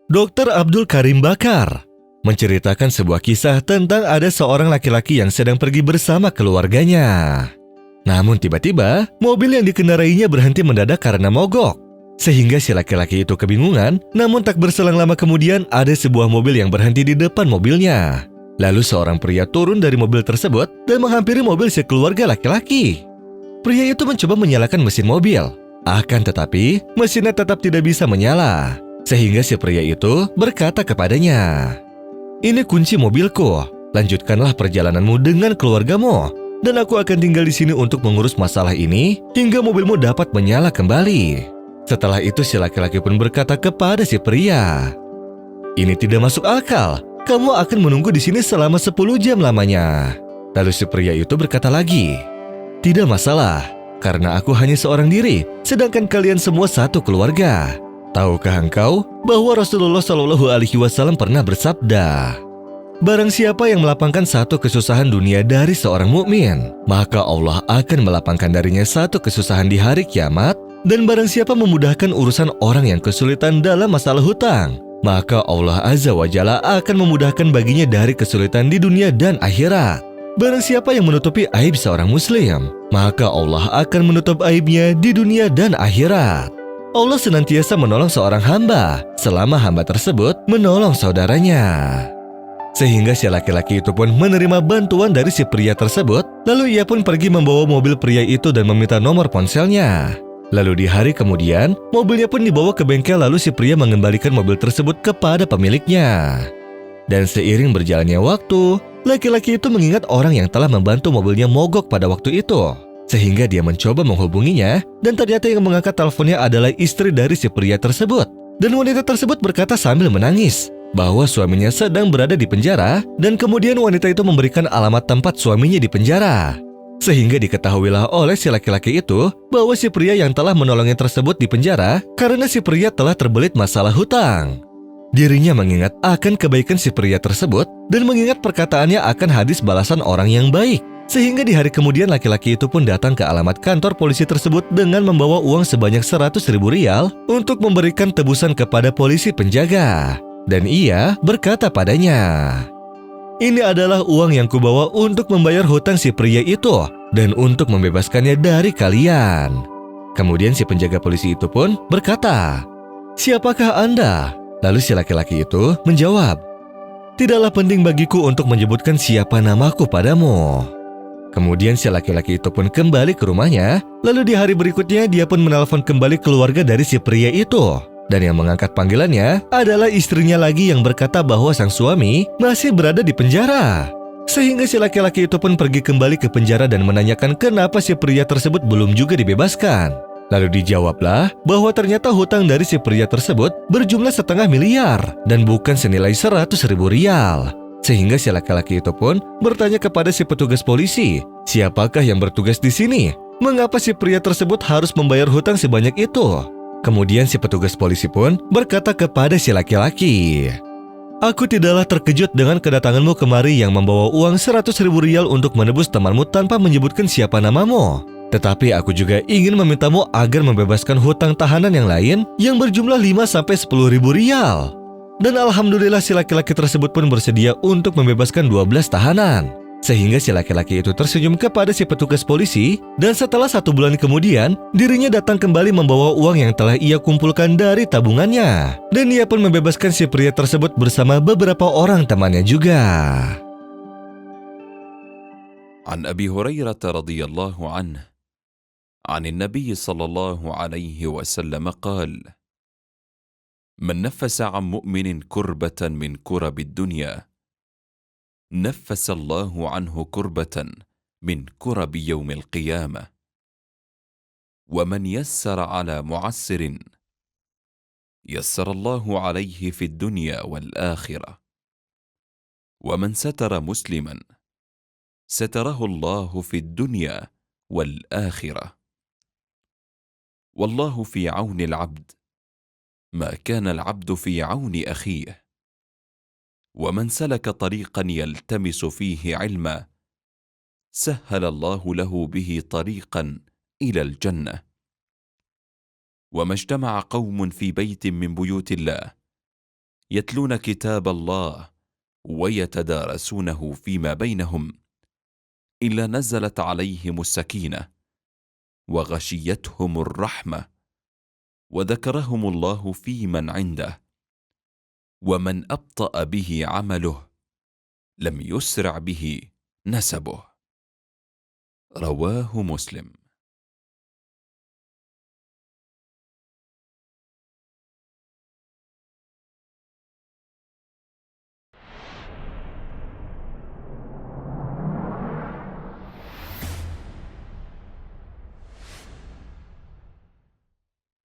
Dr. Abdul Karim Bakar menceritakan sebuah kisah tentang ada seorang laki-laki yang sedang pergi bersama keluarganya. Namun tiba-tiba, mobil yang dikendarainya berhenti mendadak karena mogok. Sehingga si laki-laki itu kebingungan, namun tak berselang lama kemudian ada sebuah mobil yang berhenti di depan mobilnya. Lalu seorang pria turun dari mobil tersebut dan menghampiri mobil sekeluarga laki-laki. Pria itu mencoba menyalakan mesin mobil. Akan tetapi, mesinnya tetap tidak bisa menyala. Sehingga si pria itu berkata kepadanya, "Ini kunci mobilku, lanjutkanlah perjalananmu dengan keluargamu, dan aku akan tinggal di sini untuk mengurus masalah ini hingga mobilmu dapat menyala kembali." Setelah itu si laki-laki pun berkata kepada si pria, "Ini tidak masuk akal, kamu akan menunggu di sini selama 10 jam lamanya." Lalu si pria itu berkata lagi, "Tidak masalah, karena aku hanya seorang diri, sedangkan kalian semua satu keluarga. Tahukah engkau bahwa Rasulullah Shallallahu Alaihi Wasallam pernah bersabda, barang siapa yang melapangkan satu kesusahan dunia dari seorang mukmin, maka Allah akan melapangkan darinya satu kesusahan di hari kiamat. Dan barang siapa memudahkan urusan orang yang kesulitan dalam masalah hutang, maka Allah Azza wa Jalla akan memudahkan baginya dari kesulitan di dunia dan akhirat. Barang siapa yang menutupi aib seorang muslim, maka Allah akan menutup aibnya di dunia dan akhirat. Allah senantiasa menolong seorang hamba selama hamba tersebut menolong saudaranya." Sehingga si laki-laki itu pun menerima bantuan dari si pria tersebut. Lalu ia pun pergi membawa mobil pria itu dan meminta nomor ponselnya. Lalu di hari kemudian, mobilnya pun dibawa ke bengkel, lalu si pria mengembalikan mobil tersebut kepada pemiliknya. Dan seiring berjalannya waktu, laki-laki itu mengingat orang yang telah membantu mobilnya mogok pada waktu itu. Sehingga dia mencoba menghubunginya, dan ternyata yang mengangkat teleponnya adalah istri dari si pria tersebut. Dan wanita tersebut berkata sambil menangis bahwa suaminya sedang berada di penjara, dan kemudian wanita itu memberikan alamat tempat suaminya di penjara. Sehingga diketahuilah oleh si laki-laki itu bahwa si pria yang telah menolongnya tersebut di penjara karena si pria telah terbelit masalah hutang. Dirinya mengingat akan kebaikan si pria tersebut dan mengingat perkataannya akan hadis balasan orang yang baik. Sehingga di hari kemudian laki-laki itu pun datang ke alamat kantor polisi tersebut dengan membawa uang sebanyak 100.000 rial untuk memberikan tebusan kepada polisi penjaga. Dan ia berkata padanya, "Ini adalah uang yang kubawa untuk membayar hutang si pria itu dan untuk membebaskannya dari kalian." Kemudian si penjaga polisi itu pun berkata, "Siapakah Anda?" Lalu si laki-laki itu menjawab, "Tidaklah penting bagiku untuk menyebutkan siapa namaku padamu." Kemudian si laki-laki itu pun kembali ke rumahnya. Lalu di hari berikutnya dia pun menelpon kembali keluarga dari si pria itu. Dan yang mengangkat panggilannya adalah istrinya lagi yang berkata bahwa sang suami masih berada di penjara. Sehingga si laki-laki itu pun pergi kembali ke penjara dan menanyakan kenapa si pria tersebut belum juga dibebaskan. Lalu dijawablah bahwa ternyata hutang dari si pria tersebut berjumlah 500 miliar dan bukan senilai 100.000 rial. Sehingga si laki-laki itu pun bertanya kepada si petugas polisi, siapakah yang bertugas di sini? Mengapa si pria tersebut harus membayar hutang sebanyak itu? Kemudian si petugas polisi pun berkata kepada si laki-laki, "Aku tidaklah terkejut dengan kedatanganmu kemari yang membawa uang 100.000 rial untuk menebus temanmu tanpa menyebutkan siapa namamu. Tetapi aku juga ingin memintamu agar membebaskan hutang tahanan yang lain yang berjumlah 5-10.000 rial. Dan alhamdulillah si laki-laki tersebut pun bersedia untuk membebaskan 12 tahanan. Sehingga si laki-laki itu tersenyum kepada si petugas polisi, dan setelah 1 bulan kemudian, dirinya datang kembali membawa uang yang telah ia kumpulkan dari tabungannya. Dan ia pun membebaskan si pria tersebut bersama beberapa orang temannya juga. An Abi Hurairah radhiyallahu anhu, an Nabi sallallahu alaihi wasallam qala, من نفس عن مؤمن كربة من كرب الدنيا نفس الله عنه كربة من كرب يوم القيامة ومن يسر على معسر يسر الله عليه في الدنيا والآخرة ومن ستر مسلما ستره الله في الدنيا والآخرة والله في عون العبد ما كان العبد في عون أخيه ومن سلك طريقا يلتمس فيه علما سهل الله له به طريقا إلى الجنة وما اجتمع قوم في بيت من بيوت الله يتلون كتاب الله ويتدارسونه فيما بينهم إلا نزلت عليهم السكينة وغشيتهم الرحمة وذكرهم الله في من عنده، ومن أبطأ به عمله لم يسرع به نسبه. رواه مسلم.